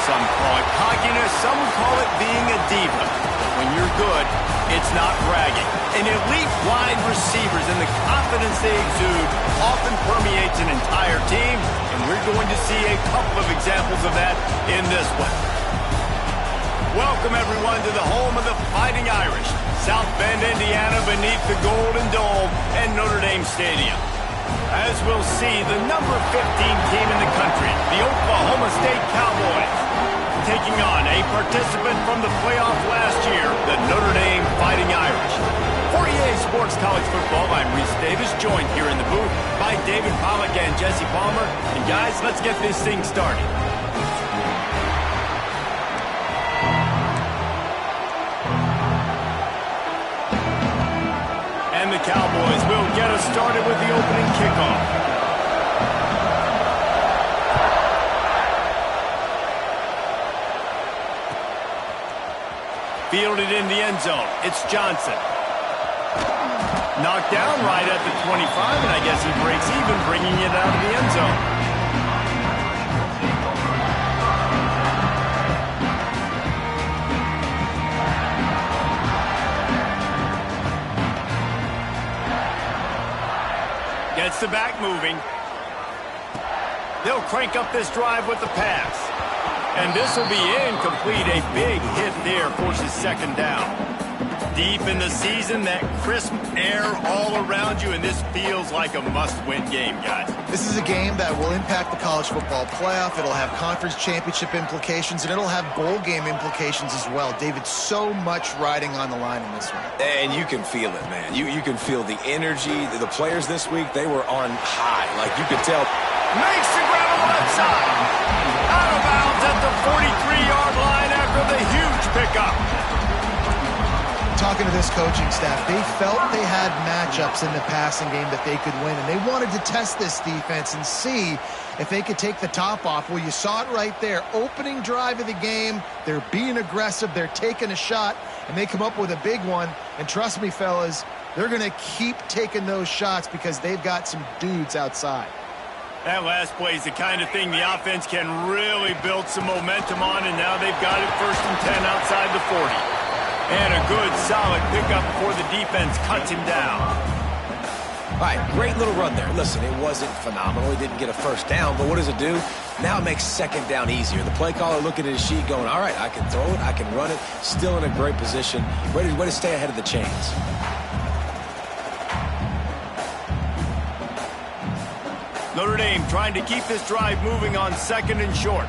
some call it cockiness, some call it being a diva. But when you're good, it's not bragging. And elite wide receivers and the confidence they exude often permeates an entire team, and we're going to see a couple of examples of that in this one. Welcome, everyone, to the home of the Fighting Irish, South Bend, Indiana, beneath the Golden Dome and Notre Dame Stadium. As we'll see, the number 15 team in the country, the Oklahoma State Cowboys, taking on a participant from the playoff last year, the Notre Dame Fighting Irish. For EA Sports College Football, I'm Reese Davis, joined here in the booth by David Pollack and Jesse Palmer. And guys, let's get this thing started. And the Cowboys will get us started with the opening kickoff. Fielded in the end zone. It's Johnson. Knocked down right at the 25, and I guess he breaks even, bringing it out of the end zone. Gets the back moving. They'll crank up this drive with the pass. And this will be incomplete. A big hit there forces second down. Deep in the season, that crisp air all around you, and this feels like a must-win game, guys. This is a game that will impact the college football playoff. It'll have conference championship implications, and it'll have bowl game implications as well. David, so much riding on the line in this one. And you can feel it, man. You can feel the energy. The players this week, they were on high. Like, you could tell. Makes the grab on the left side. Out of bounds at the 43-yard line after the huge pickup. Talking to this coaching staff, they felt they had matchups in the passing game that they could win, and they wanted to test this defense and see if they could take the top off. Well, you saw it right there. Opening drive of the game, they're being aggressive, they're taking a shot, and they come up with a big one. And trust me, fellas, they're going to keep taking those shots because they've got some dudes outside. That last play is the kind of thing the offense can really build some momentum on, and now they've got it 1st and 10 outside the 40. And a good, solid pickup before the defense cuts him down. All right, great little run there. Listen, it wasn't phenomenal. He didn't get a first down, but what does it do? Now it makes second down easier. The play caller looking at his sheet going, all right, I can throw it, I can run it, still in a great position, ready to stay ahead of the chains. Notre Dame trying to keep this drive moving on 2nd and short.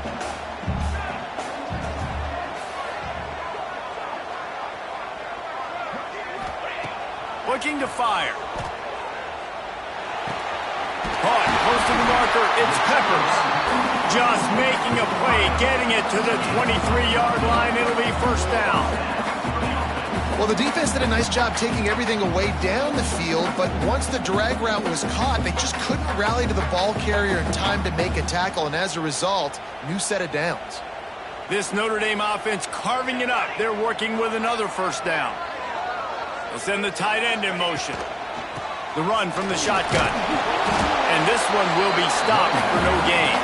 Looking to fire. Caught, close to the marker, it's Peppers. Just making a play, getting it to the 23-yard line. It'll be 1st down. Well, the defense did a nice job taking everything away down the field, but once the drag route was caught, they just couldn't rally to the ball carrier in time to make a tackle, and as a result, new set of downs. This Notre Dame offense carving it up. They're working with another 1st down. They'll send the tight end in motion. The run from the shotgun. And this one will be stopped for no gain.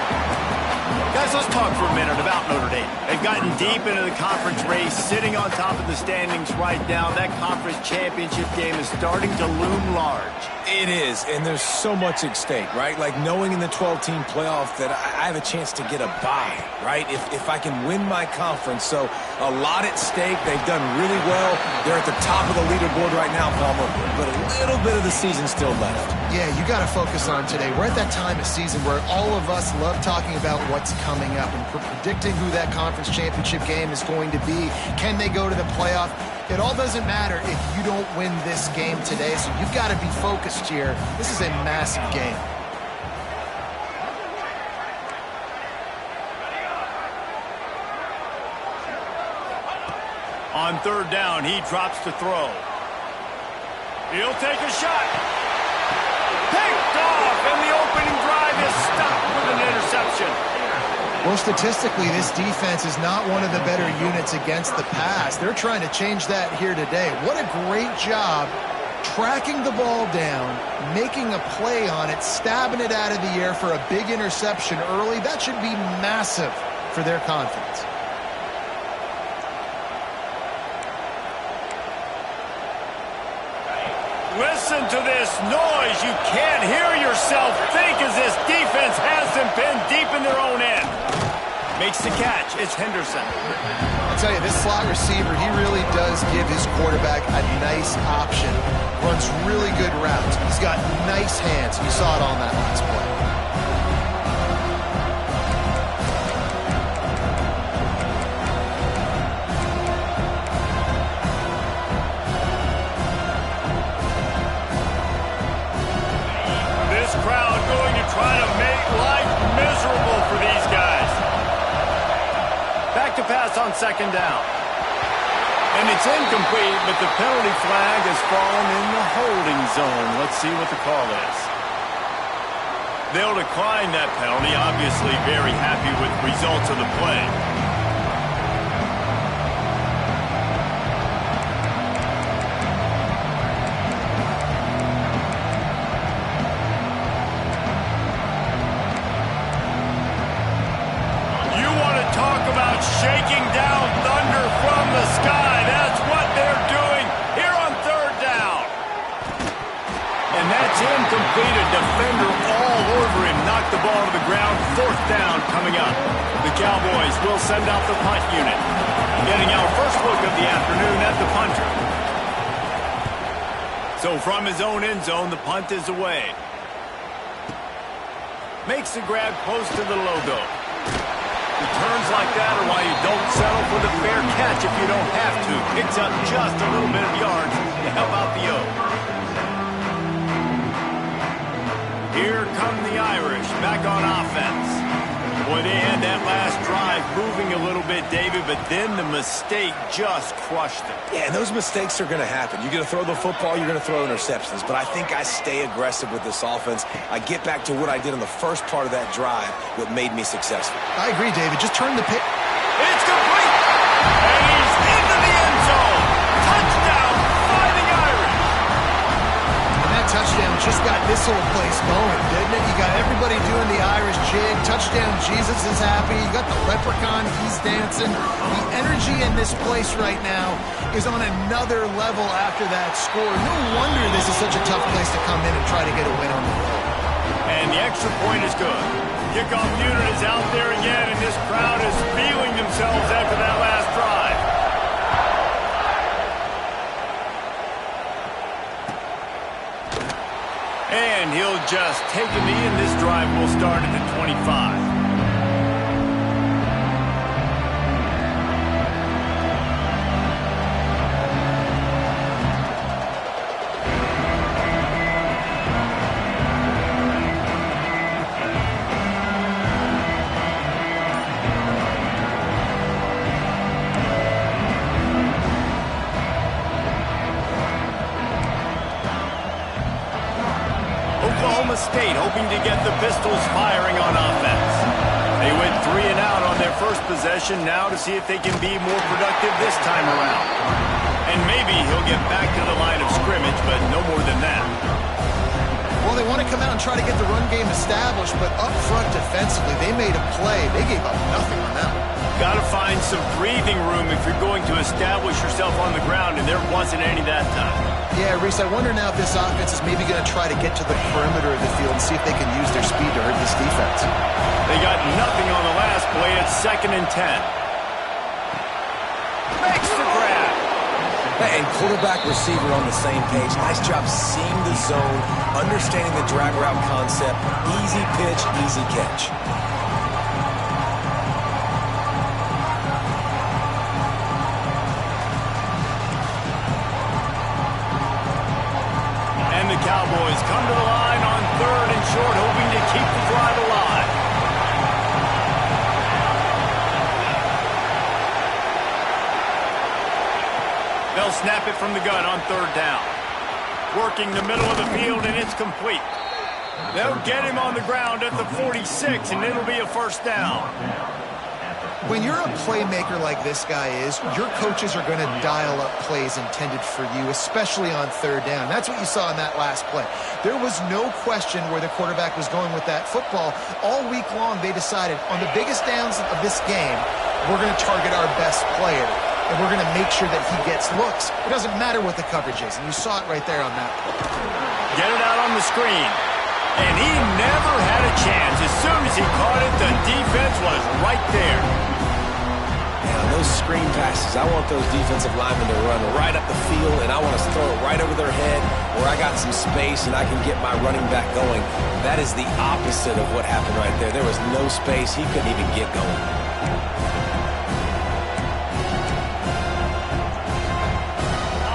Guys, let's talk for a minute about Notre Dame. They've gotten deep into the conference race, sitting on top of the standings right now. That conference championship game is starting to loom large. It is, and there's so much at stake, right? Like knowing in the 12-team playoff that I have a chance to get a bye, right? If I can win my conference. So a lot at stake. They've done really well. They're at the top of the leaderboard right now, Palmer, but a little bit of the season still left. Yeah, you got to focus on today. We're at that time of season where all of us love talking about what's coming up and predicting who that conference championship game is going to be. Can they go to the playoff? It all doesn't matter if you don't win this game today, so you've got to be focused here. This is a massive game. On 3rd down, he drops to throw. He'll take a shot. Picked off, and the opening drive is stopped with an interception. Well, statistically, this defense is not one of the better units against the pass. They're trying to change that here today. What a great job tracking the ball down, making a play on it, stabbing it out of the air for a big interception early. That should be massive for their confidence. Listen to this noise. You can't hear yourself think as this defense has them pinned deep in their own end. Makes the catch. It's Henderson. I'll tell you, this slot receiver, he really does give his quarterback a nice option. Runs really good routes. He's got nice hands. You saw it on that last play. Crowd going to try to make life miserable for these guys. Back to pass on second down. And it's incomplete, but the penalty flag has fallen in the holding zone. Let's see what the call is. They'll decline that penalty, obviously very happy with the results of the play. Shaking down thunder from the sky. That's what they're doing here on third down. And that's incomplete. A defender all over him. Knocked the ball to the ground. Fourth down coming up. The Cowboys will send out the punt unit. Getting our first look of the afternoon at the punter. So from his own end zone, the punt is away. Makes the grab close to the logo. Returns like that are why you don't settle for the fair catch if you don't have to. Picks up just a little bit of yards to help out the O. Here come the Irish back on offense. Boy, they had that last drive moving a little bit, David, but then the mistake just crushed it. Yeah, and those mistakes are going to happen. You're going to throw the football, you're going to throw interceptions. But I think I stay aggressive with this offense. I get back to what I did in the first part of that drive, what made me successful. I agree, David. Just turn the pick. It's complete! And he's into the end zone! Touchdown, Fighting Irish! And that touchdown just got this whole place going, didn't it? You got everybody doing the Irish jig. Touchdown, Jesus is happy. You got the leprechaun, he's dancing. The energy in this place right now is on another level after that score. No wonder this is such a tough place to come in and try to get a win on the road. And the extra point is good. Kickoff unit is out there again, and this crowd is feeling themselves after that last drive. And he'll just take a knee, and this drive will start at the 25. Oklahoma State hoping to get the Pistols firing on offense. They went 3 and out on their first possession, now to see if they can be more productive this time around. And maybe he'll get back to the line of scrimmage, but no more than that. Well, they want to come out and try to get the run game established, but up front defensively, they made a play. They gave up nothing on that one. Got to find some breathing room if you're going to establish yourself on the ground, and there wasn't any that time. Yeah, Reese, I wonder now if this offense is maybe going to try to get to the perimeter of the field and see if they can use their speed to hurt this defense. They got nothing on the last play. It's 2nd and 10. Makes the grab. And quarterback receiver on the same page. Nice job seeing the zone, understanding the drag route concept. Easy pitch, easy catch. And the Cowboys come to the line on 3rd and short, hoping to keep the drive alive. They'll snap it from the gun on 3rd down. Working the middle of the field, and it's complete. They'll get him on the ground at the 46, and it'll be a 1st down. When you're a playmaker like this guy is, your coaches are going to dial up plays intended for you, especially on third down. That's what you saw in that last play. There was no question where the quarterback was going with that football. All week long, they decided on the biggest downs of this game, we're going to target our best player, and we're going to make sure that he gets looks. It doesn't matter what the coverage is, and you saw it right there on that play. Get it out on the screen. And he never had a chance. As soon as he caught it, the defense was right there. Yeah, those screen passes, I want those defensive linemen to run right up the field, and I want to throw it right over their head where I got some space and I can get my running back going. That is the opposite of what happened right there. There was no space. He couldn't even get going.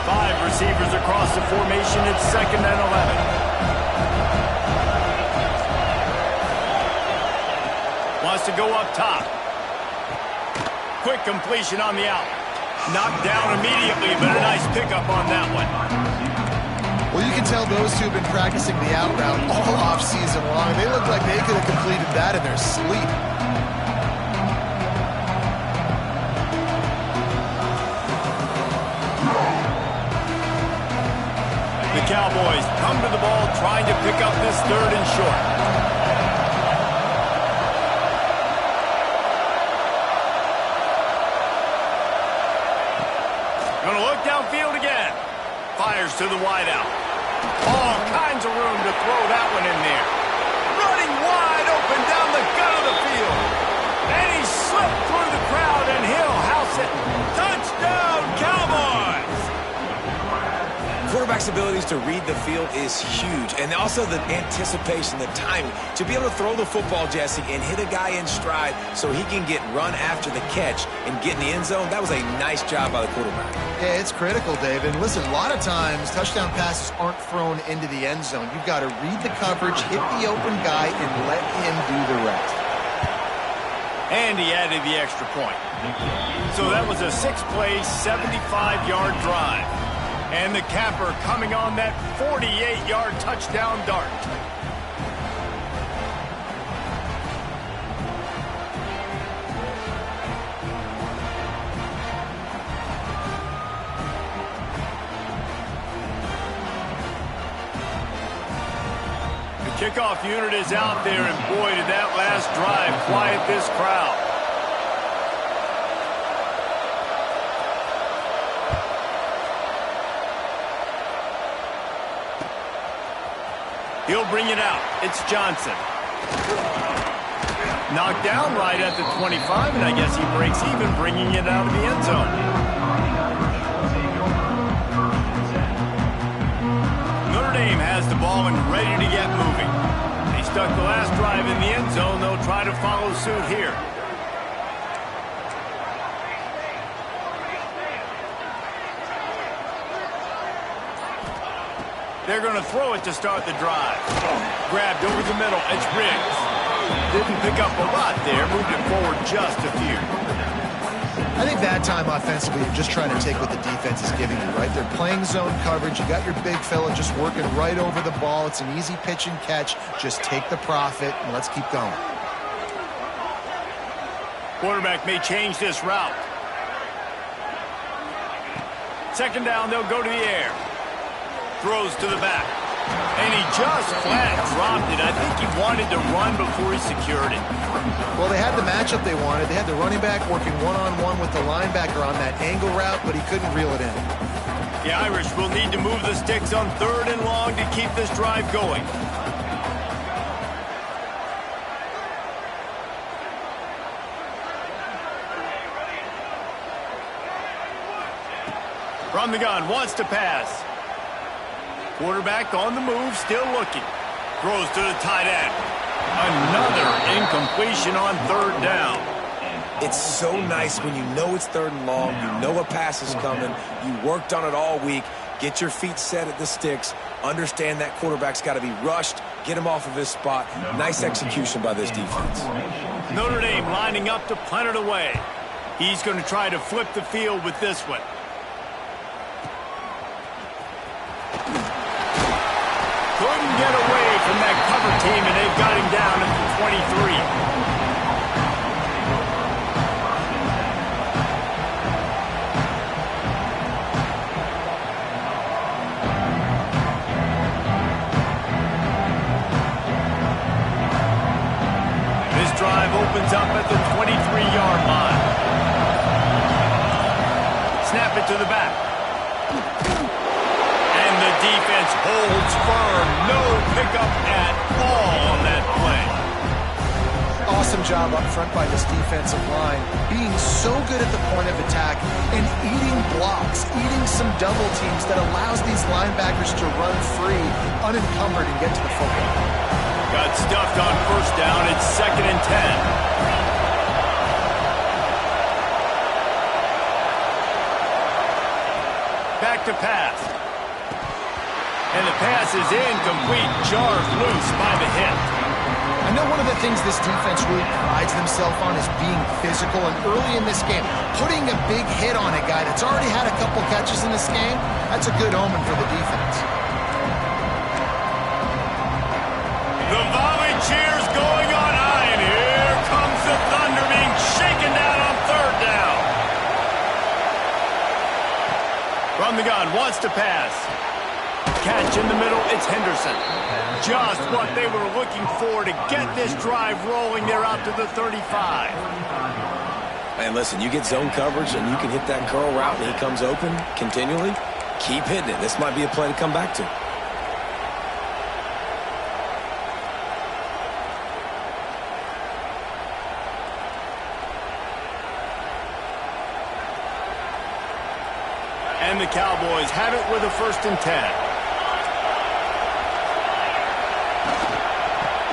Five receivers across the formation. It's 2nd and 11. Wants to go up top. Quick completion on the out. Knocked down immediately, but a nice pickup on that one. Well, you can tell those two have been practicing the out route all off-season long. They look like they could have completed that in their sleep. The Cowboys come to the ball trying to pick up this 3rd and short. Going to look downfield again. Fires to the wideout. All kinds of room to throw that one in there. Running wide open down the gut of the field. And he slipped through the crowd, and he'll house it. Touchdown, Cowboys! Quarterback's abilities to read the field is huge, and also the anticipation, the timing. To be able to throw the football, Jesse, and hit a guy in stride so he can get run after the catch and get in the end zone, that was a nice job by the quarterback. Yeah, it's critical, David. Listen, a lot of times touchdown passes aren't thrown into the end zone. You've got to read the coverage, hit the open guy, and let him do the rest. And he added the extra point. So that was a 6-play, 75-yard drive. And the capper coming on that 48-yard touchdown dart. The kickoff unit is out there, and boy, did that last drive quiet this crowd. He'll bring it out. It's Johnson. Knocked down right at the 25, and I guess he breaks even, bringing it out of the end zone. Notre Dame has the ball and ready to get moving. They stuck the last drive in the end zone. They'll try to follow suit here. They're going to throw it to start the drive. Grabbed over the middle. It's Riggs. Didn't pick up a lot there. Moved it forward just a few. I think that time offensively, you're just trying to take what the defense is giving you, right? They're playing zone coverage. You got your big fella just working right over the ball. It's an easy pitch and catch. Just take the profit, and let's keep going. Quarterback may change this route. 2nd down, they'll go to the air. Throws to the back. And he just flat dropped it. I think he wanted to run before he secured it. Well, they had the matchup they wanted. They had the running back working one-on-one with the linebacker on that angle route, but he couldn't reel it in. The Irish will need to move the sticks on 3rd and long to keep this drive going. From the gun, wants to pass. Quarterback on the move, still looking. Throws to the tight end. Another incompletion on 3rd down. It's so nice when you know it's 3rd and long, you know a pass is coming, you worked on it all week, get your feet set at the sticks, understand that quarterback's got to be rushed, get him off of his spot. Nice execution by this defense. Notre Dame lining up to punt it away. He's going to try to flip the field with this one. Couldn't get away from that cover team, and they've got him down at the 23. opens up at the 23-yard line. Snap it to the back. And the defense holds firm. No pickup at all on that play. Awesome job up front by this defensive line, being so good at the point of attack and eating blocks, eating some double teams that allows these linebackers to run free, unencumbered, and get to the football. Got stuffed on first down. It's 2nd and 10. Back to pass. And the pass is incomplete. Jars loose by the hit. I know one of the things this defense really prides themselves on is being physical, and early in this game, putting a big hit on a guy that's already had a couple catches in this game, that's a good omen for the defense. The volley cheers going on high, and here comes the Thunder being shaken down on 3rd down. From the gun, wants to pass. Catch in the middle, it's Henderson. Just what they were looking for to get this drive rolling. They're out to the 35. And listen, you get zone coverage and you can hit that curl route and he comes open continually. Keep hitting it. This might be a play to come back to. And the Cowboys have it with a 1st and 10.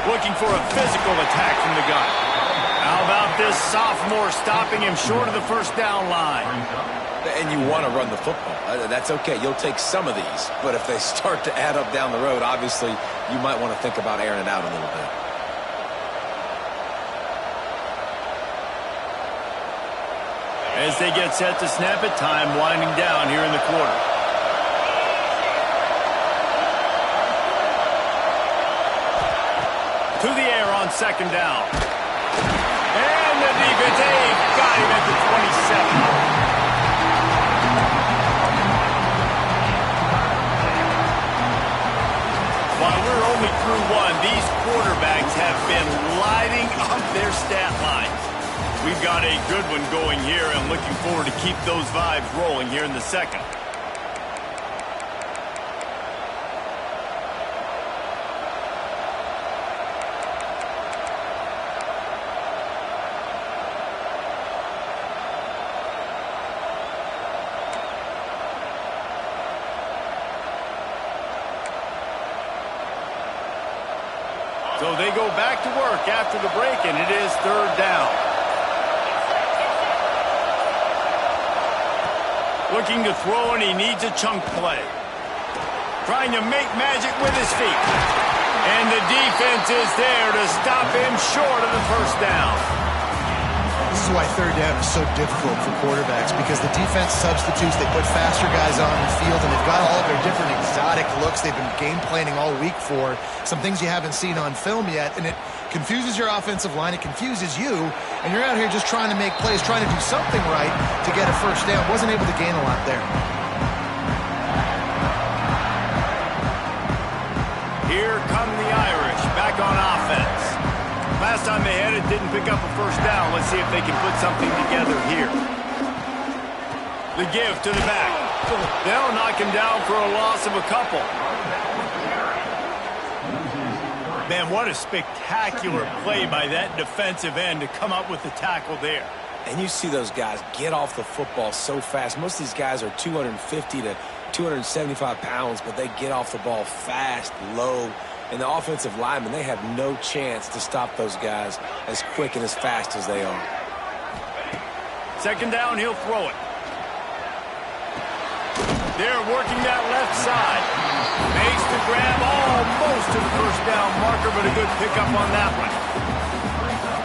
Looking for a physical attack from the gun. How about this sophomore stopping him short of the 1st down line? And you want to run the football. That's okay. You'll take some of these. But if they start to add up down the road, obviously you might want to think about airing it out a little bit. As they get set to snap it, time winding down here in the quarter. To the air on 2nd down. And the defense, got him at the 27. While we're only through one, these quarterbacks have been lighting up their stat lines. We've got a good one going here and looking forward to keep those vibes rolling here in the 2nd. So they go back to work after the break, and it is 3rd down. Looking to throw, and he needs a chunk play. Trying to make magic with his feet. And the defense is there to stop him short of the 1st down. This is why 3rd down is so difficult for quarterbacks, because the defense substitutes. They put faster guys on the field, and they've got all of their different exotic looks they've been game planning all week for. Some things you haven't seen on film yet, and it confuses your offensive line. It confuses you, and you're out here just trying to make plays, trying to do something right to get a 1st down. Wasn't able to gain a lot there. Here come the Irish back on offense. Last time they had it, didn't pick up a 1st down. Let's see if they can put something together here. The give to the back. They'll knock him down for a loss of a couple. Man, what a spectacular play by that defensive end to come up with the tackle there. And you see those guys get off the football so fast. Most of these guys are 250 to 275 pounds, but they get off the ball fast, low. And the offensive linemen, they have no chance to stop those guys as quick and as fast as they are. 2nd down, he'll throw it. They're working that left side. Makes the grab almost to the 1st down marker, but a good pickup on that one.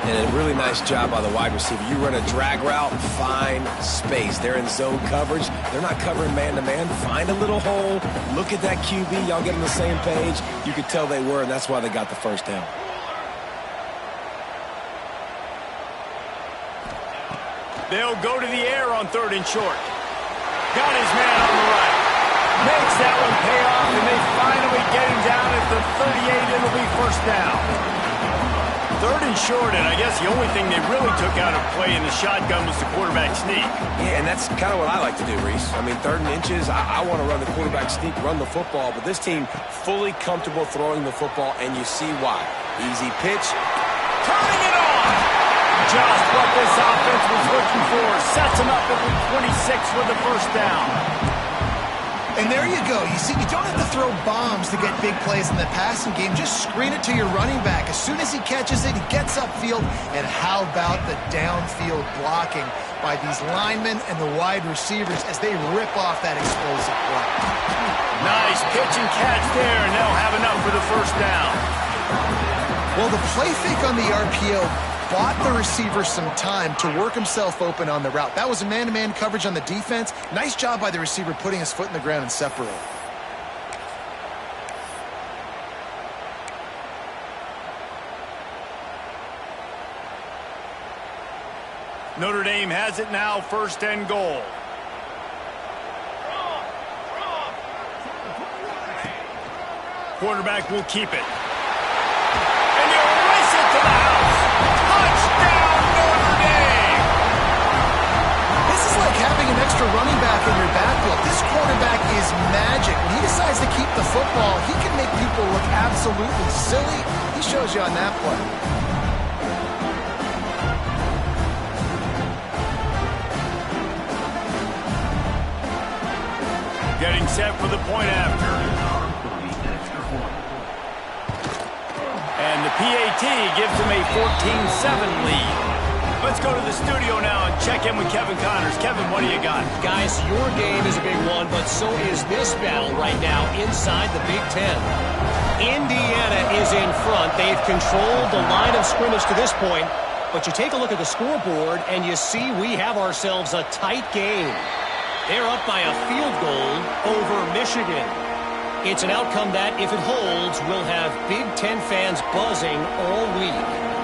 And a really nice job by the wide receiver. You run a drag route, find space. They're in zone coverage. They're not covering man-to-man. Find a little hole. Look at that QB. Y'all get on the same page. You could tell they were, and that's why they got the 1st down. They'll go to the air on 3rd and short. Got his man on the right. Makes that one pay off, and they finally get him down at the 38. It'll be 1st down. 3rd and short, and I guess the only thing they really took out of play in the shotgun was the quarterback sneak. Yeah, and that's kind of what I like to do, Reese. I mean, 3rd and inches, I want to run the quarterback sneak, run the football, but this team fully comfortable throwing the football, and you see why. Easy pitch. Turning it on! Just what this offense was looking for. Sets him up at the 26 with the first down. And there you go. You see, you don't have to throw bombs to get big plays in the passing game. Just screen it to your running back. As soon as he catches it, he gets upfield. And how about the downfield blocking by these linemen and the wide receivers as they rip off that explosive play. Nice pitch and catch there, and they'll have enough for the first down. Well, the play fake on the RPO bought the receiver some time to work himself open on the route. That was a man-to-man coverage on the defense. Nice job by the receiver putting his foot in the ground and separating. Notre Dame has it now, 1st and goal. Quarterback will keep it. And he'll race it to the house. Touchdown, Notre Dame! This is like having an extra running back in your backfield. This quarterback is magic. When he decides to keep the football, he can make people look absolutely silly. He shows you on that play. Getting set for the point after. And the PAT gives him a 14-7 lead. Let's go to the studio now and check in with Kevin Connors. Kevin, what do you got? Guys, your game is a big one, but so is this battle right now inside the Big Ten. Indiana is in front. They've controlled the line of scrimmage to this point, but you take a look at the scoreboard and you see we have ourselves a tight game. They're up by a field goal over Michigan. It's an outcome that, if it holds, will have Big Ten fans buzzing all week.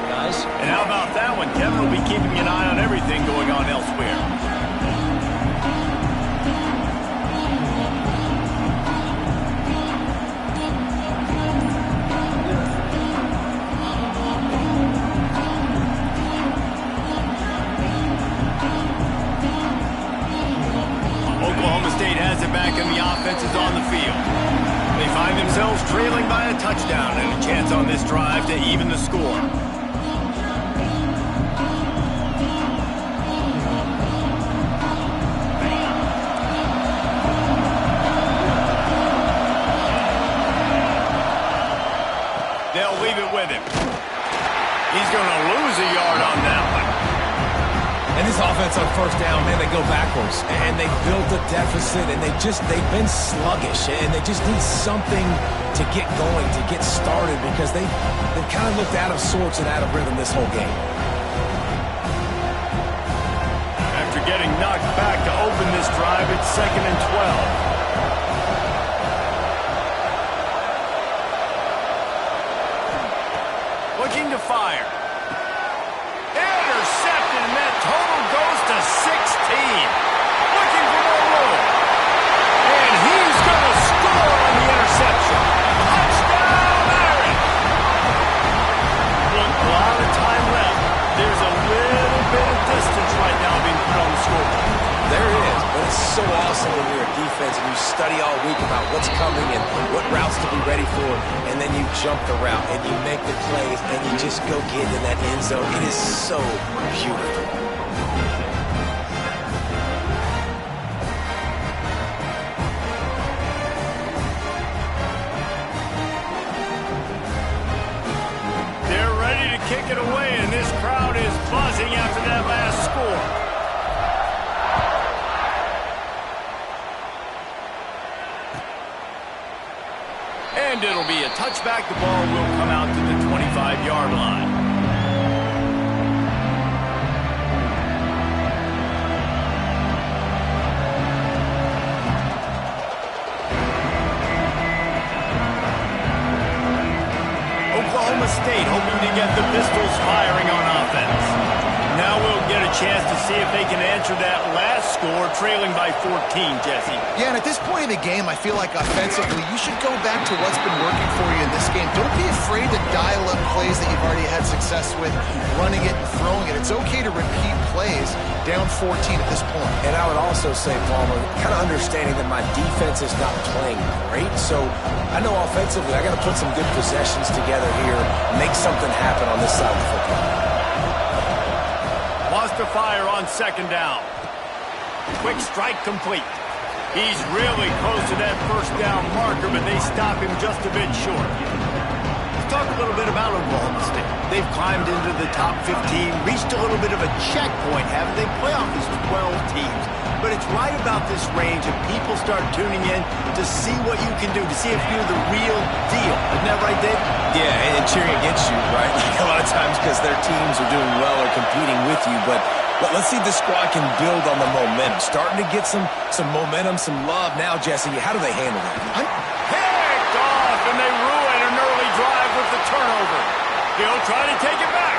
Guys? And how about that one? Kevin will be keeping an eye on everything going on elsewhere. Oklahoma State has it back and the offense is on the field. They find themselves trailing by a touchdown and a chance on this drive to even the score. They'll leave it with him. He's going to lose a yard on that one. And this offense on 1st down, man, they go backwards. And they built a deficit, and they've been sluggish. And they just need something to get going, to get started, because they've kind of looked out of sorts and out of rhythm this whole game. After getting knocked back to open this drive, it's 2nd and 12. Looking to fire. Intercepted, and that total goes to 16. Looking for more room. And he's going to score on the interception. Touchdown, Aaron! Look, a lot of time left. There's a little bit of distance right now being put on the scoreboard. There is, but it's so awesome when you're a defense and you study all week about what's coming and what routes to be ready for, and then you jump the route and you make the plays and you just go get in that end zone. It is so beautiful. They're ready to kick it away, and this crowd is buzzing after that last score. And it'll be a touchback. The ball will come out to the 25-yard line. Oklahoma State hoping to get the pistols firing on offense. Now we'll get a chance to see if they can answer that last score, trailing by 14, Jesse. Yeah, and at this point in the game, I feel like offensively, you should go back to what's been working for you in this game. Don't be afraid to dial up plays that you've already had success with, running it and throwing it. It's okay to repeat plays down 14 at this point. And I would also say, Palmer, kind of understanding that my defense is not playing great, so I know offensively I got to put some good possessions together here, make something happen on this side of the football. Wants to fire on second down. Quick strike complete. He's really close to that first down marker, but they stop him just a bit short. Let's talk a little bit about Oklahoma State. They've climbed into the top 15, reached a little bit of a checkpoint, haven't they? Playoff is 12 teams. But it's right about this range, and people start tuning in to see what you can do, to see if you're the real deal. Isn't that right, Dave? Yeah, and cheering against you, right? Like a lot of times because their teams are doing well or competing with you. But let's see if this squad can build on the momentum. Starting to get some momentum, some love now, Jesse. How do they handle that? Picked off, and they ruin an early drive with the turnover. He'll try to take it back.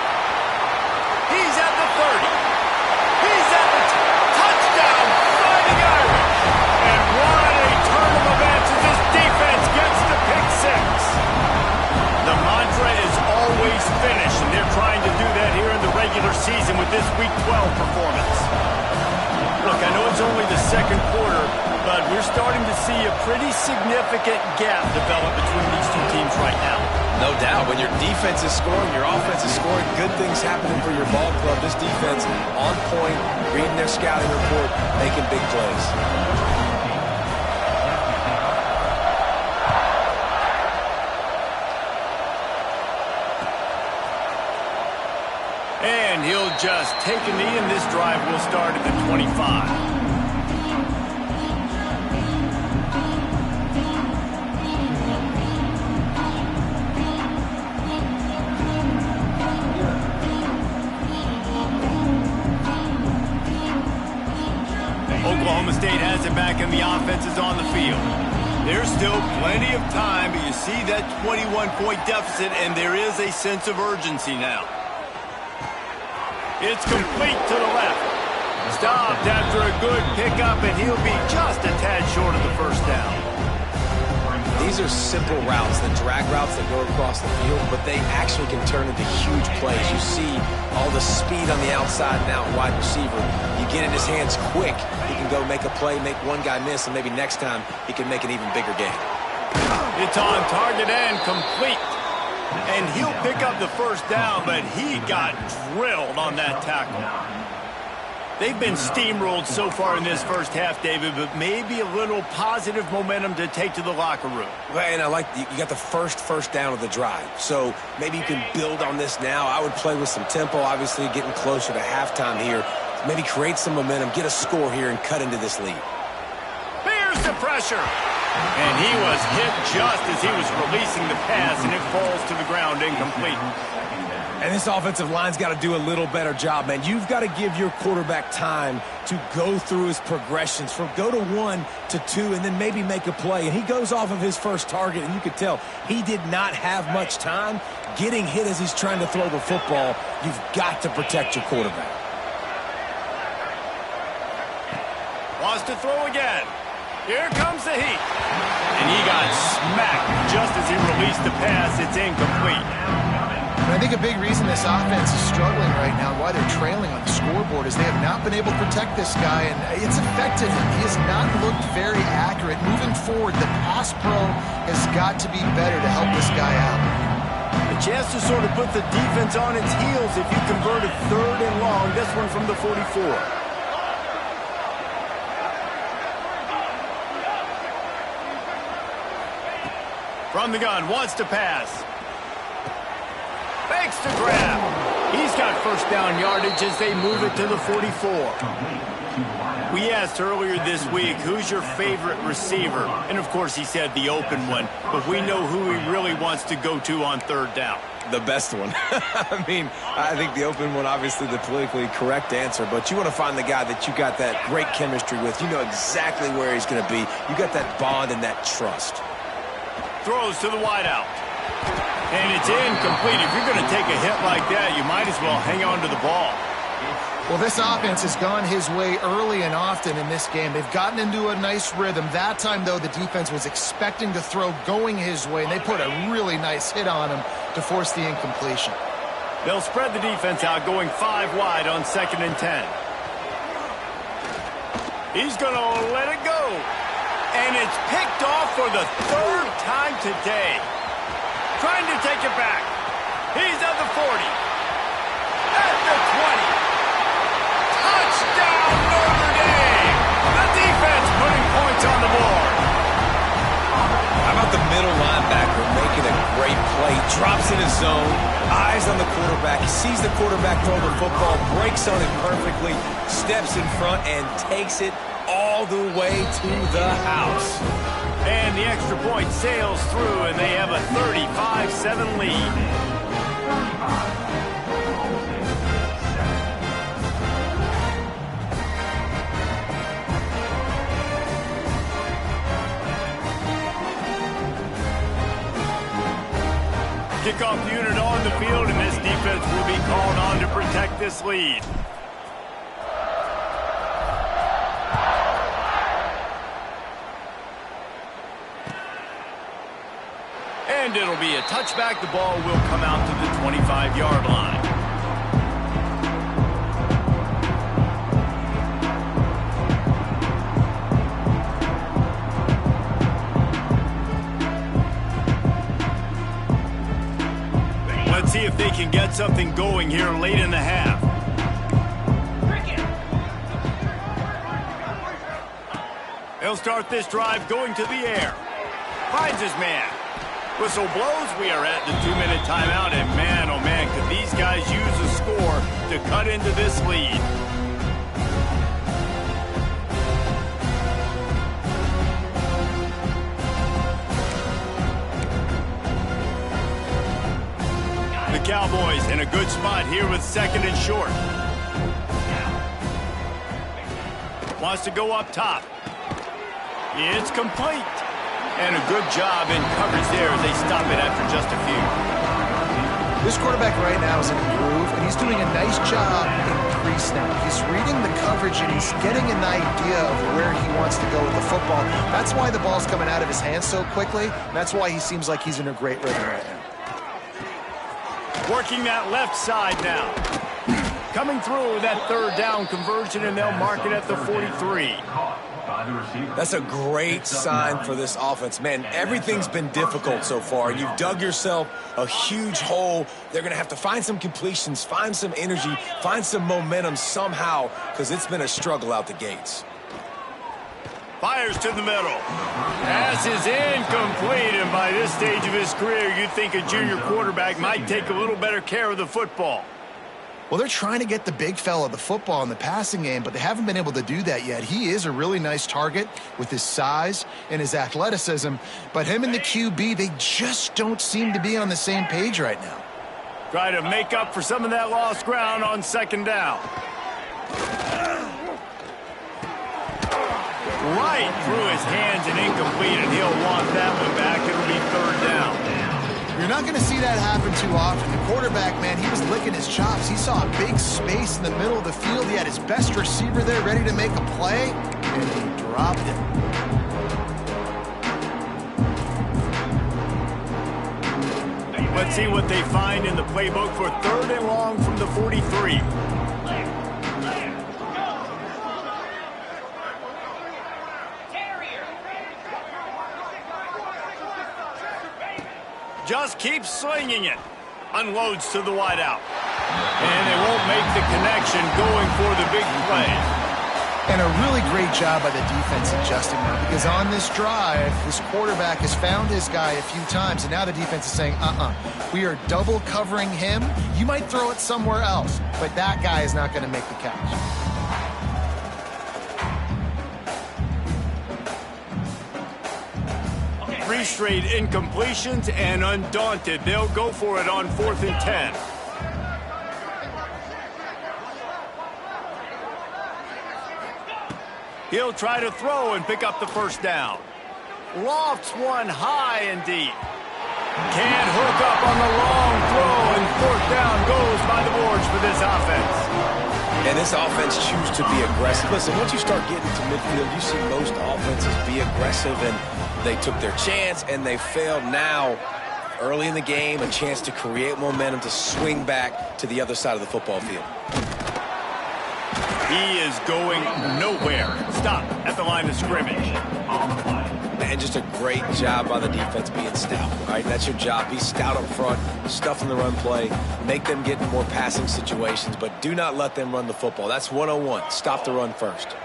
He's at the 30. He's at the touchdown, Fighting Irish. And what a turn of events as this defense gets the pick six. The mantra is always finish, and they're trying to do that here in the regular season with this Week 12 performance. Look, I know it's only the second quarter, but we're starting to see a pretty significant gap develop between these two teams right now. No doubt. When your defense is scoring, your offense is scoring, good things happening for your ball club. This defense on point, reading their scouting report, making big plays. And he'll just take a knee, and this drive will start at the 25. Oklahoma State has it back, and the offense is on the field. There's still plenty of time, but you see that 21-point deficit, and there is a sense of urgency now. It's complete to the left. Stopped after a good pickup, and he'll be just a tad short of the first down. These are simple routes, the drag routes that go across the field, but they actually can turn into huge plays. You see all the speed on the outside and out wide receiver. You get in his hands quick, he can go make a play, make one guy miss, and maybe next time he can make an even bigger gain. It's on target and complete. And he'll pick up the first down, but he got drilled on that tackle. They've been steamrolled so far in this first half, David, but maybe a little positive momentum to take to the locker room. And I like you got the first down of the drive, so maybe you can build on this now. I would play with some tempo, obviously getting closer to halftime here. Maybe create some momentum, get a score here, and cut into this lead. Here's the pressure. And he was hit just as he was releasing the pass, and it falls to the ground incomplete. And this offensive line's got to do a little better job, man. You've got to give your quarterback time to go through his progressions from go to 1 to 2 and then maybe make a play. And he goes off of his first target, and you could tell he did not have much time getting hit as he's trying to throw the football. You've got to protect your quarterback. Wants to throw again. Here comes the heat. And he got smacked just as he released the pass. It's incomplete. I think a big reason this offense is struggling right now, why they're trailing on the scoreboard, is they have not been able to protect this guy, and it's affected him. He has not looked very accurate. Moving forward, the pass pro has got to be better to help this guy out. A chance to sort of put the defense on its heels if you convert a 3rd and long. This one from the 44. From the gun, wants to pass. Fakes to grab. He's got first down yardage as they move it to the 44. We asked earlier this week, who's your favorite receiver? And, of course, he said the open one. But we know who he really wants to go to on 3rd down. The best one. I mean, I think the open one, obviously the politically correct answer, but you want to find the guy that you got that great chemistry with. You know exactly where he's going to be. You got that bond and that trust. Throws to the wideout. And it's incomplete. If you're going to take a hit like that, you might as well hang on to the ball. Well, this offense has gone his way early and often in this game. They've gotten into a nice rhythm. That time, though, the defense was expecting to throw going his way, and they put a really nice hit on him to force the incompletion. They'll spread the defense out, going 5 wide on 2nd and 10. He's going to let it go. And it's picked off for the 3rd time today. Trying to take it back. He's at the 40. At the 20. Touchdown, Notre Dame! The defense putting points on the board. How about the middle linebacker making a great play? Drops in his zone, eyes on the quarterback. He sees the quarterback throw the football, breaks on it perfectly, steps in front, and takes it all the way to the house. And the extra point sails through, and they have a 35-7 lead. Kickoff unit on the field, and this defense will be called on to protect this lead. And it'll be a touchback. The ball will come out to the 25-yard line. Let's see if they can get something going here late in the half. They'll start this drive going to the air. Finds his man. Whistle blows. We are at the 2-minute timeout. And man, oh man, could these guys use a score to cut into this lead. The Cowboys in a good spot here with 2nd and short. Wants to go up top. It's complete. And a good job in coverage there as they stop it after just a few. This quarterback right now is in a groove, and he's doing a nice job in pre-snap. He's reading the coverage, and he's getting an idea of where he wants to go with the football. That's why the ball's coming out of his hands so quickly, and that's why he seems like he's in a great rhythm right now. Working that left side now. Coming through with that 3rd down conversion, and they'll mark it at the 43. That's a great sign for this offense. Man, everything's been difficult so far. You've dug yourself a huge hole. They're going to have to find some completions, find some energy, find some momentum somehow, because it's been a struggle out the gates. Fires to the middle. Pass is incomplete, and by this stage of his career, you'd think a junior quarterback might take a little better care of the football. Well, they're trying to get the big fella the football in the passing game, but they haven't been able to do that yet. He is a really nice target with his size and his athleticism, but him and the QB, they just don't seem to be on the same page right now. Try to make up for some of that lost ground on 2nd down. Right through his hands and incomplete, and he'll want that one back. It'll be 3rd down. You're not going to see that happen too often. The quarterback, man, he was licking his chops. He saw a big space in the middle of the field. He had his best receiver there ready to make a play, and he dropped it. Let's see what they find in the playbook for 3rd and long from the 43. Just keeps swinging it. Unloads to the wideout. And they won't make the connection going for the big play. And a really great job by the defense adjusting now, because on this drive, this quarterback has found his guy a few times, and now the defense is saying, we are double covering him. You might throw it somewhere else, but that guy is not going to make the catch. 3 straight incompletions, and undaunted, they'll go for it on 4th and 10. He'll try to throw and pick up the 1st down. Lofts one high and deep. Can't hook up on the long throw, and 4th down goes by the boards for this offense. And this offense chooses to be aggressive. Listen, once you start getting to midfield, you see most offenses be aggressive, and they took their chance, and they failed. Now, early in the game, a chance to create momentum to swing back to the other side of the football field. He is going nowhere. Stop at the line of scrimmage. And just a great job by the defense being stout, right? That's your job. Be stout up front, stuff in the run play, make them get in more passing situations, but do not let them run the football. That's 101. Stop the run first.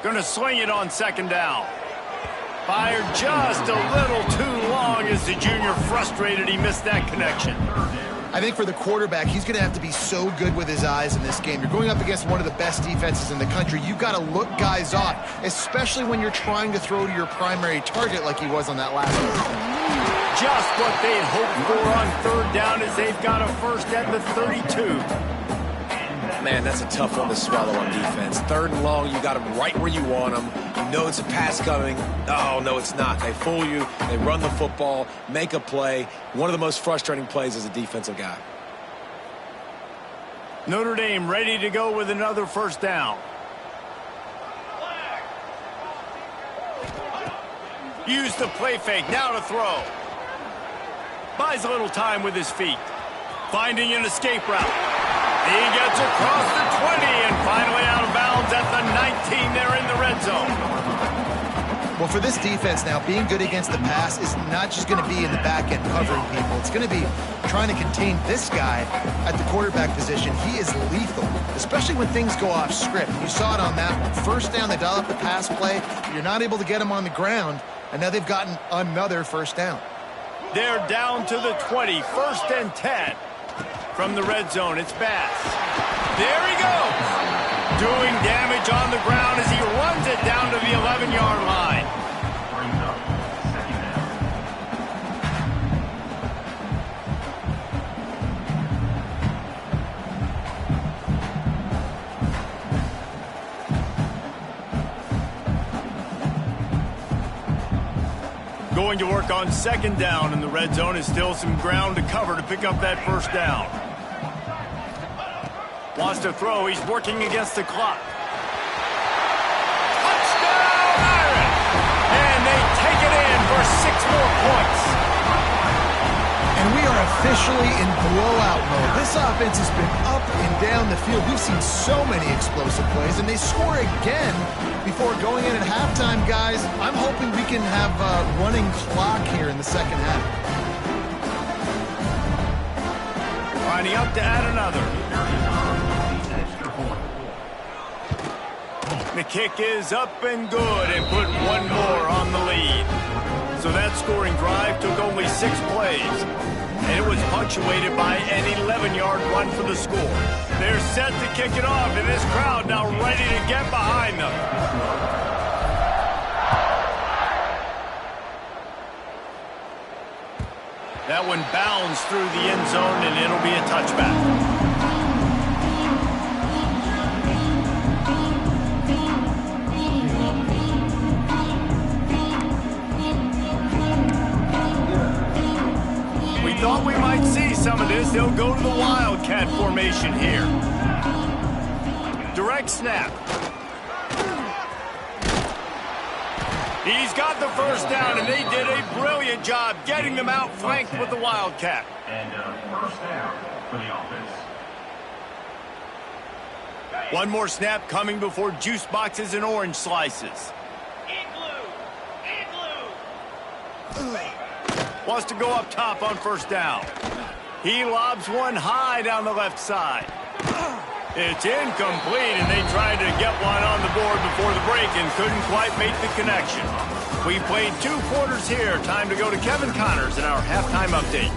Gonna swing it on second down. Fired just a little too long as the junior frustrated he missed that connection. I think for the quarterback, he's going to have to be so good with his eyes in this game. You're going up against one of the best defenses in the country. You've got to look guys off, especially when you're trying to throw to your primary target like he was on that last one. Just what they'd hoped for on third down as they've got a first at the 32. Man, that's a tough one to swallow on defense. Third and long, you got them right where you want them. You know it's a pass coming. Oh, no, it's not. They fool you. They run the football, make a play. One of the most frustrating plays as a defensive guy. Notre Dame ready to go with another first down. Use the play fake. Now to throw. Buys a little time with his feet. Finding an escape route. He gets across the 20 and finally out of bounds at the 19 there in the red zone. Well, for this defense now, being good against the pass is not just going to be in the back end covering people. It's going to be trying to contain this guy at the quarterback position. He is lethal, especially when things go off script. You saw it on that one. First down, they dial up the pass play. You're not able to get him on the ground, and now they've gotten another first down. They're down to the 20, first and 10. From the red zone, it's Bass. There he goes. Doing damage on the ground as he runs it down to the 11-yard line. Going to work on second down in the red zone is still some ground to cover to pick up that first down. Wants to throw. He's working against the clock. Touchdown, Iron! And they take it in for 6 more points. And we are officially in blowout mode. This offense has been up and down the field. We've seen so many explosive plays, and they score again before going in at halftime, guys. I'm hoping we can have a running clock here in the second half. Lining up to add another. The kick is up and good and put one more on the lead. So that scoring drive took only 6 plays. And it was punctuated by an 11-yard run for the score. They're set to kick it off, and this crowd now ready to get behind them. That one bounds through the end zone, and it'll be a touchback. Thought we might see some of this. They'll go to the Wildcat formation here. Direct snap. He's got the first down, and they did a brilliant job getting them outflanked with the Wildcat. And first down for the offense. One more snap coming before juice boxes and orange slices. Wants to go up top on first down. He lobs one high down the left side. It's incomplete, and they tried to get one on the board before the break and couldn't quite make the connection. We played 2 quarters here. Time to go to Kevin Connors in our halftime update.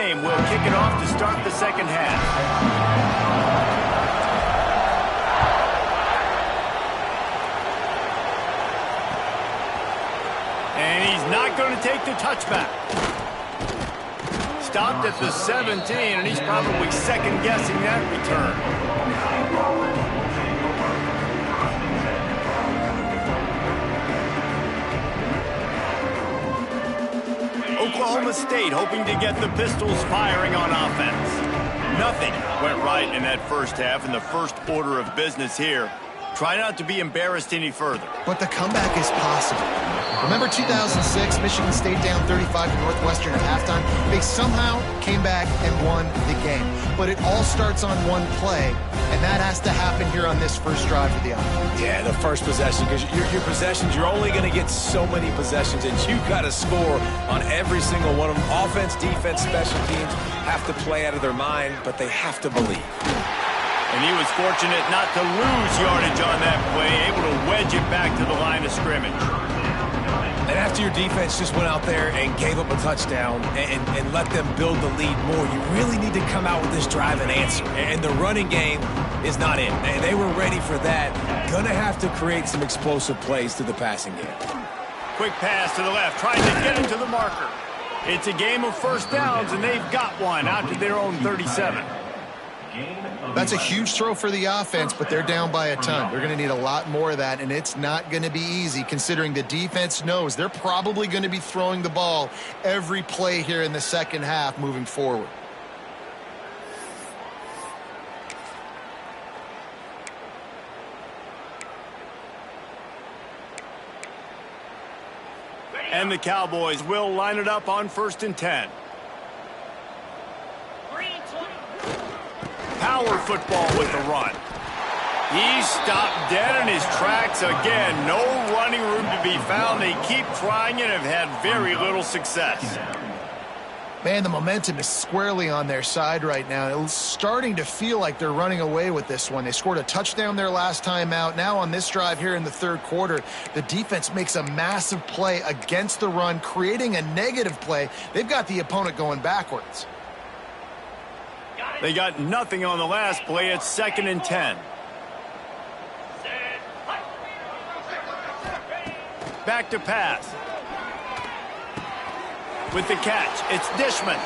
Will kick it off to start the second half. And he's not going to take the touchback. stopped at the 17, and he's probably second-guessing that return. Oklahoma State hoping to get the Pistols firing on offense. Nothing went right in that first half, and the first order of business here. Try not to be embarrassed any further. But the comeback is possible. Remember 2006, Michigan State down 35 to Northwestern at halftime? They somehow came back and won the game. But it all starts on one play, and that has to happen here on this first drive of the offense. Yeah, the first possession, because your possessions, you're only going to get so many possessions, and you've got to score on every single one of them. Offense, defense, special teams have to play out of their mind, but they have to believe. And he was fortunate not to lose yardage on that play, able to wedge it back to the line of scrimmage. And after your defense just went out there and gave up a touchdown and let them build the lead more, you really need to come out with this drive and answer. And the running game is not in. And they were ready for that. Gonna have to create some explosive plays through the passing game. Quick pass to the left, trying to get into the marker. It's a game of first downs, and they've got one out to their own 37. That's a huge throw for the offense, but they're down by a ton. They're going to need a lot more of that, and it's not going to be easy considering the defense knows they're probably going to be throwing the ball every play here in the second half moving forward. And the Cowboys will line it up on 1st and 10. Power football with the run. He's stopped dead in his tracks again. No running room to be found. They keep trying and have had very little success. Man, the momentum is squarely on their side right now. It's starting to feel like they're running away with this one. They scored a touchdown their last time out. Now on this drive here in the third quarter, the defense makes a massive play against the run, creating a negative play. They've got the opponent going backwards. They got nothing on the last play. It's 2nd and 10. Back to pass. With the catch, it's Dishman.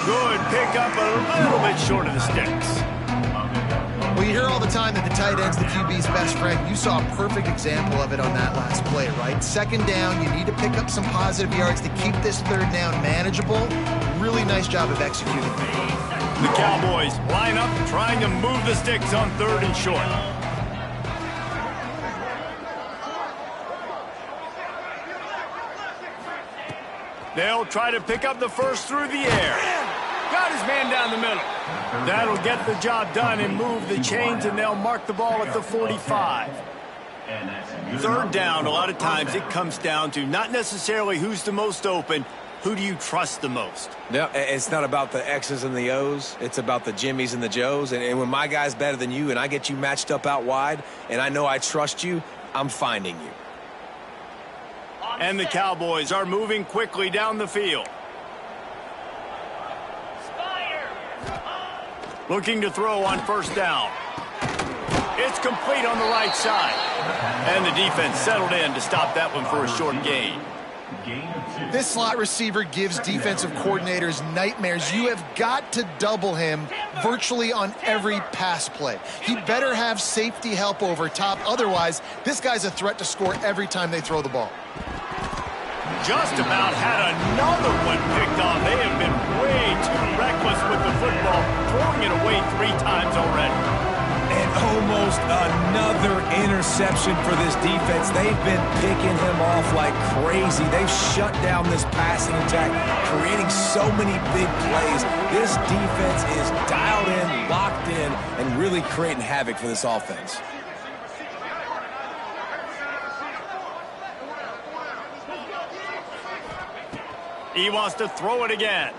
Good pickup, a little bit short of the sticks. Well, you hear all the time that the tight end's the QB's best friend. You saw a perfect example of it on that last play, right? 2nd down, you need to pick up some positive yards to keep this 3rd down manageable. Really nice job of executing. The Cowboys line up, trying to move the sticks on 3rd and short. They'll try to pick up the first through the air. Got his man down the middle. That'll get the job done and move the chains, and they'll mark the ball at the 45. 3rd down, a lot of times it comes down to not necessarily who's the most open, who do you trust the most? Yeah, it's not about the X's and the O's. It's about the Jimmies and the Joes. And when my guy's better than you and I get you matched up out wide and I know I trust you, I'm finding you. And the Cowboys are moving quickly down the field. Looking to throw on 1st down. It's complete on the right side. And the defense settled in to stop that one for a short gain. This slot receiver gives defensive coordinators nightmares. You have got to double him virtually on every pass play. He better have safety help over top. Otherwise, this guy's a threat to score every time they throw the ball. Just about had another one picked off. They have been way too reckless with the football, throwing it away 3 times already. And almost another interception for this defense. They've been picking him off like crazy. They've shut down this passing attack, creating so many big plays. This defense is dialed in, locked in, and really creating havoc for this offense. He wants to throw it again.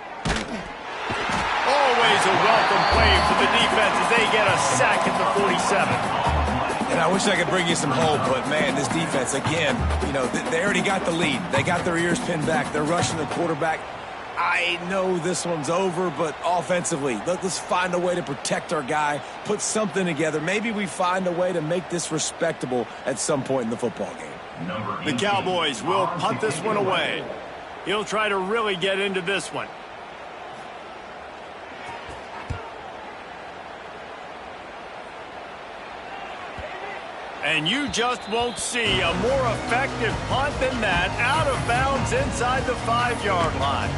Always a welcome play for the defense as they get a sack at the 47. And I wish I could bring you some hope, but, man, this defense, again, you know, they already got the lead. They got their ears pinned back. They're rushing the quarterback. I know this one's over, but offensively, let's find a way to protect our guy, put something together. Maybe we find a way to make this respectable at some point in the football game. The Cowboys will punt this one away. He'll try to really get into this one. And you just won't see a more effective punt than that, out of bounds inside the 5-yard line.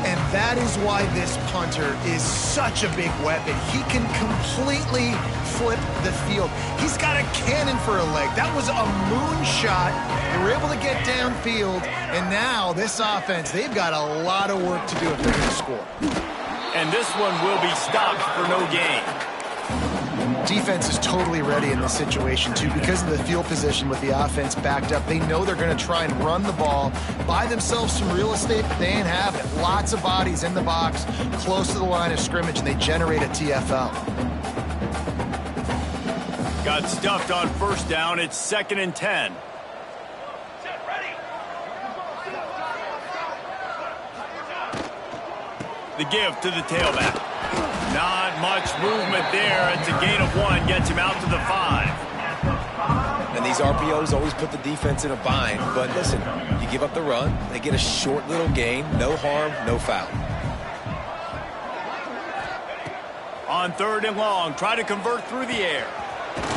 And that is why this punter is such a big weapon. He can completely flip the field. He's got a cannon for a leg. That was a moonshot. They were able to get downfield, and now this offense, they've got a lot of work to do if they're going to score. And this one will be stopped for no gain. Defense is totally ready in this situation, too, because of the field position with the offense backed up. They know they're going to try and run the ball, buy themselves some real estate, but they ain't having it. Lots of bodies in the box, close to the line of scrimmage, and they generate a TFL. Got stuffed on first down. It's 2nd and 10. The give to the tailback. Not much movement there. It's a gain of 1. Gets him out to the 5. And these RPOs always put the defense in a bind. But listen, you give up the run, they get a short little gain. No harm, no foul. On 3rd and long, try to convert through the air.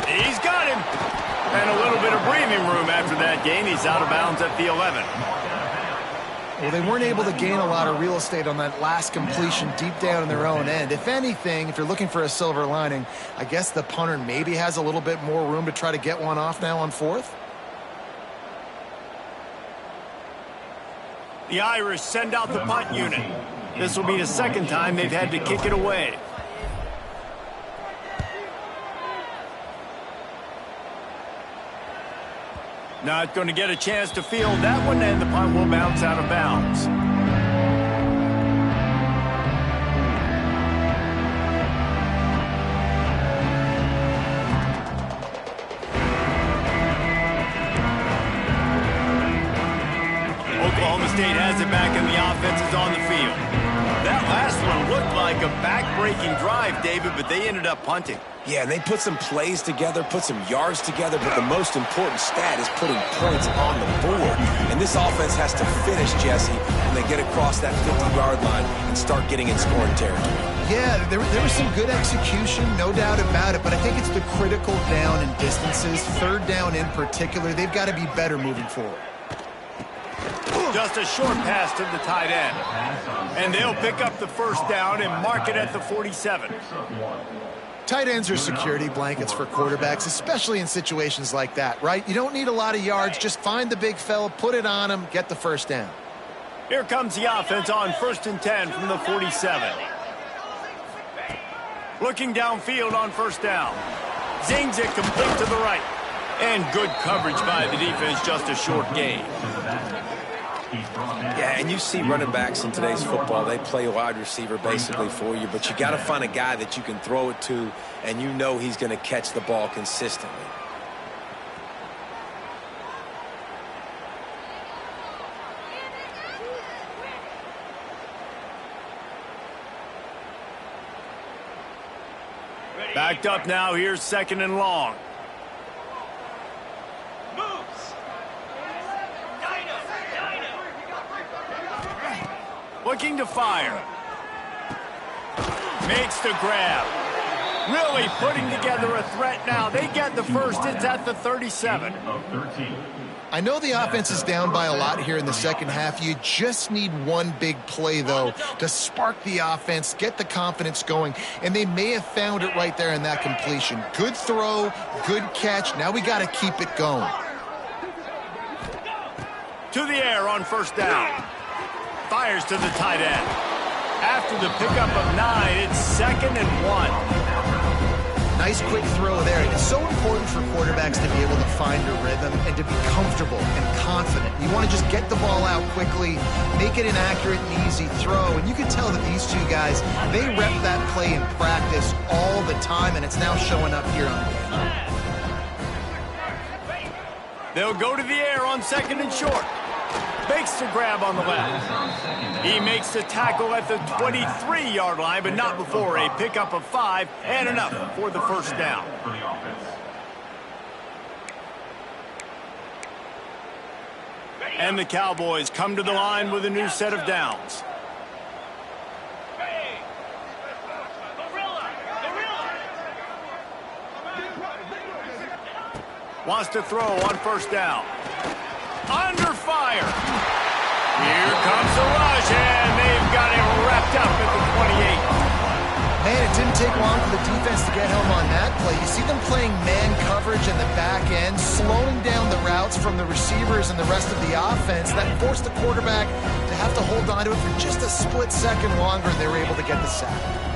He's got him. And a little bit of breathing room after that gain. He's out of bounds at the 11. Well, they weren't able to gain a lot of real estate on that last completion deep down in their own end. If anything, if you're looking for a silver lining, I guess the punter maybe has a little bit more room to try to get one off now on 4th. The Irish send out the punt unit. This will be the 2nd time they've had to kick it away. Not going to get a chance to field that one, and the punt will bounce out of bounds. Oklahoma State has it back, and the offense is on the field. That last one looked like a back-breaking drive, David, but they ended up punting. Yeah, and they put some plays together, put some yards together, but the most important stat is putting points on the board. And this offense has to finish, Jesse, when they get across that 50-yard line and start getting in scoring territory. Yeah, there was some good execution, no doubt about it, but I think it's the critical down and distances, 3rd down in particular. They've got to be better moving forward. Just a short pass to the tight end. And they'll pick up the 1st down and mark it at the 47. Tight ends are security blankets for quarterbacks, especially in situations like that, right? You don't need a lot of yards. Just find the big fella, put it on him, get the 1st down. Here comes the offense on 1st and 10 from the 47. Looking downfield on 1st down. Zings it complete to the right. And good coverage by the defense, just a short gain. Yeah, and you see running backs in today's football, they play wide receiver basically for you, but you got to find a guy that you can throw it to, and you know he's going to catch the ball consistently. Backed up now, here's 2nd and long. Looking to fire. Makes the grab. Really putting together a threat now. They get the 1st. It's at the 37. I know the offense is down by a lot here in the 2nd half. You just need one big play, though, to spark the offense, get the confidence going, and they may have found it right there in that completion. Good throw, good catch. Now we got to keep it going. To the air on 1st down. Fires to the tight end. After the pickup of 9, it's 2nd and 1. Nice quick throw there. It's so important for quarterbacks to be able to find a rhythm and to be comfortable and confident. You want to just get the ball out quickly, make it an accurate and easy throw. And you can tell that these two guys, they rep that play in practice all the time, and it's now showing up here on the game. They'll go to the air on 2nd and short. Makes the grab on the left. He makes the tackle at the 23-yard line, but not before a pickup of 5 and enough for the 1st down. And the Cowboys come to the line with a new set of downs. Wants to throw on first down. Under fire. Here comes the rush, and they've got him wrapped up at the 28. Man, it didn't take long for the defense to get home on that play. You see them playing man coverage in the back end, slowing down the routes from the receivers and the rest of the offense. That forced the quarterback to have to hold on to it for just a split second longer, and they were able to get the sack.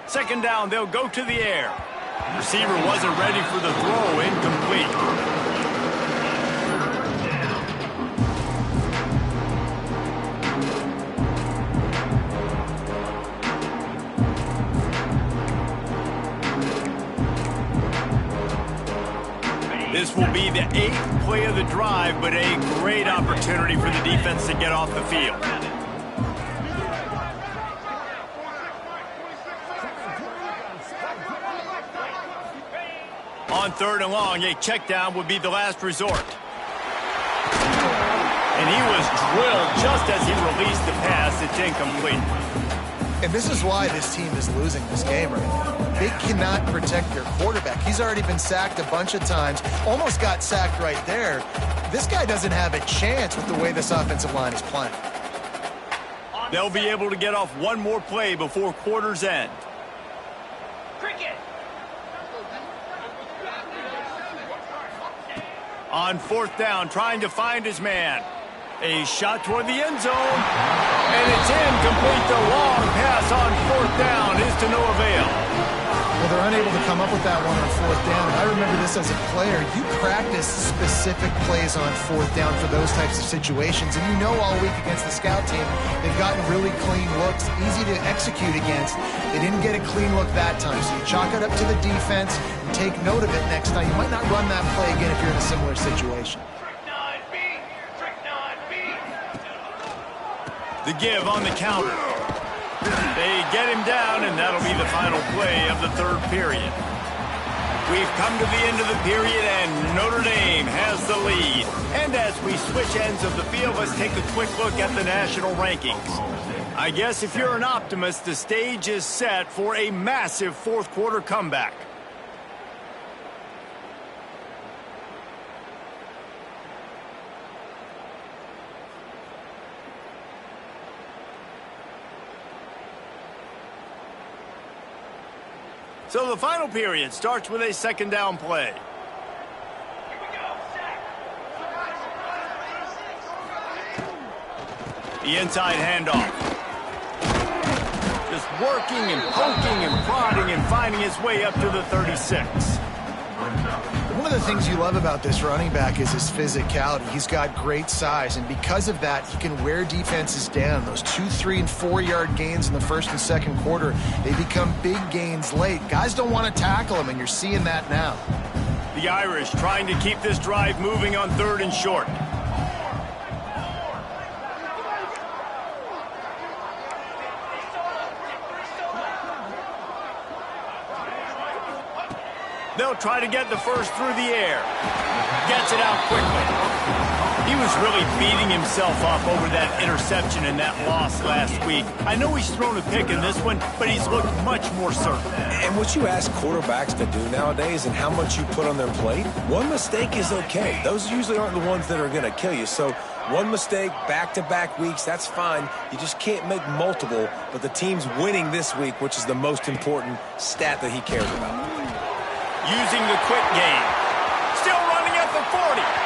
Second down, they'll go to the air. Receiver wasn't ready for the throw, incomplete. This will be the 8th play of the drive, but a great opportunity for the defense to get off the field. On 3rd and long, a check down would be the last resort. And he was drilled just as he released the pass. It's incomplete. And this is why this team is losing this game right now. They cannot protect their quarterback. He's already been sacked a bunch of times, almost got sacked right there. This guy doesn't have a chance with the way this offensive line is playing. They'll be able to get off one more play before quarter's end. On 4th down, trying to find his man. A shot toward the end zone. And it's incomplete. The long pass on 4th down is to no avail. Well, they're unable to come up with that one on 4th down. And I remember this as a player. You practice specific plays on 4th down for those types of situations. And you know all week against the scout team, they've gotten really clean looks, easy to execute against. They didn't get a clean look that time. So you chalk it up to the defense and take note of it next time. You might not run that play again if you're in a similar situation. The give on the counter. They get him down, and that'll be the final play of the 3rd period. We've come to the end of the period, and Notre Dame has the lead. And as we switch ends of the field, let's take a quick look at the national rankings. I guess if you're an optimist, the stage is set for a massive 4th quarter comeback. So the final period starts with a 2nd down play. The inside handoff. Just working and poking and prodding and finding his way up to the 36. One of the things you love about this running back is his physicality. He's got great size, and because of that, he can wear defenses down. Those 2, 3, and 4-yard gains in the 1st and 2nd quarter, they become big gains late. Guys don't want to tackle him, and you're seeing that now. The Irish trying to keep this drive moving on 3rd and short. They'll try to get the first through the air. Gets it out quickly. He was really beating himself up over that interception and that loss last week. I know he's thrown a pick in this one, but he's looked much more certain. And what you ask quarterbacks to do nowadays and how much you put on their plate, one mistake is okay. Those usually aren't the ones that are going to kill you. So one mistake, back-to-back weeks, that's fine. You just can't make multiple, but the team's winning this week, which is the most important stat that he cares about. Using the quick game. Still running at the 40.